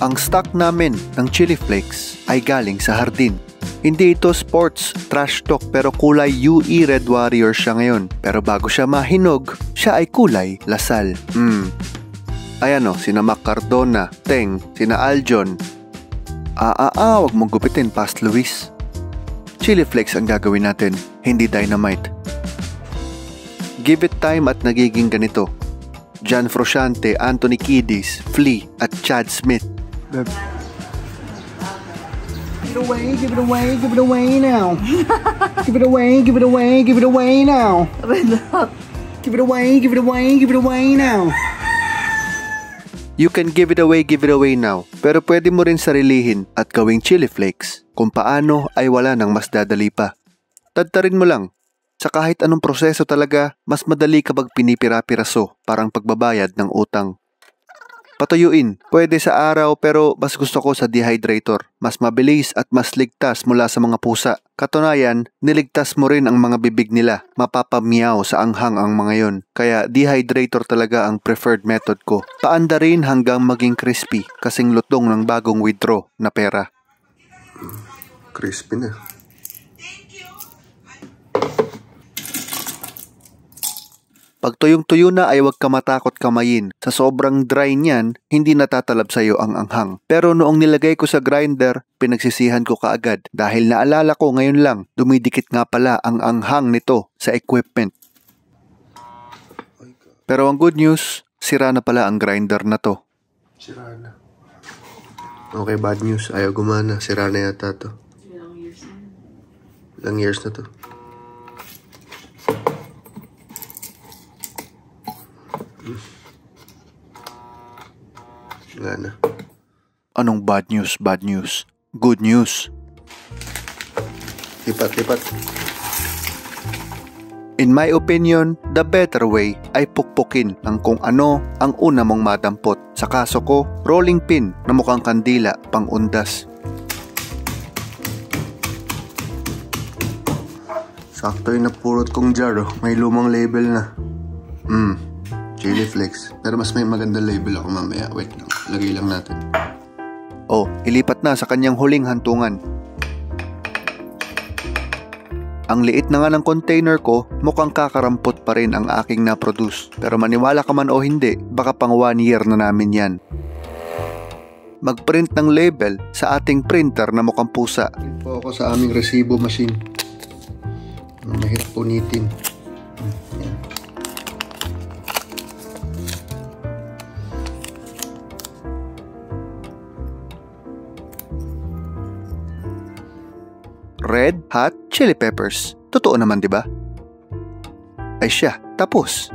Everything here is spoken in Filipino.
Ang stock namin ng chili flakes ay galing sa hardin. Hindi ito sports, trash talk, pero kulay UE Red Warrior siya ngayon. Pero bago siya mahinog, siya ay kulay lasal. Ayan o, sina Mac Cardona, Teng, sina Aljon. Wag mong gupitin past Luis. Chili flakes ang gagawin natin, hindi dynamite. Give it time at nagiging ganito. John Frusciante, Anthony Kiedis, Flea at Chad Smith. Give it away, give it away, give it away now. Give it away, give it away, give it away now. Give it away, give it away, give it away now. You can give it away now. Pero pwede mo rin sarilihin at gawing chili flakes. Kung paano ay wala nang mas dadali pa. Tadtarin mo lang. Sa kahit anong proseso talaga, mas madali kapag pinipira-piraso, parang pagbabayad ng utang. Patuyuin, pwede sa araw pero mas gusto ko sa dehydrator. Mas mabilis at mas ligtas mula sa mga pusa. Katunayan, niligtas mo rin ang mga bibig nila. Mapapamiyaw sa anghang ang mga yon. Kaya dehydrator talaga ang preferred method ko. Paanda rin hanggang maging crispy, kasing lutong ng bagong withdraw na pera. Crispy na. Pag tuyong-tuyo na ay huwag ka matakot kamayin. Sa sobrang dry niyan, hindi natatalab sa'yo ang anghang. Pero noong nilagay ko sa grinder, pinagsisihan ko kaagad. Dahil naalala ko ngayon lang, dumidikit nga pala ang anghang nito sa equipment. Pero ang good news, sira na pala ang grinder na to. Sira na. Okay, bad news. Ayaw gumana. Sira na yata to. Ilang years na to. Wala na. Anong bad news? Bad news. Good news. Lipat. In my opinion, the better way ay pukpukin ang kung ano ang una mong madampot. Sa kaso ko, rolling pin na mukhang kandila pang undas. Sakto yung napurot kong jar, oh. May lumang label na. Chili flakes. Pero mas may magandang label ako mamaya. Wait lang. Lagay lang natin. Oh, ilipat na sa kanyang huling hantungan. Ang liit na nga ng container ko, mukhang kakarampot pa rin ang aking na-produce. Pero maniwala ka man o hindi, baka pang 1 year na namin yan. Mag-print ng label sa ating printer na mukhang pusa. Print po ako sa aming resibo machine. Mahirap punitin. Yan. Red Hot Chili Peppers. Totoo naman, di ba? Ay siya, tapos.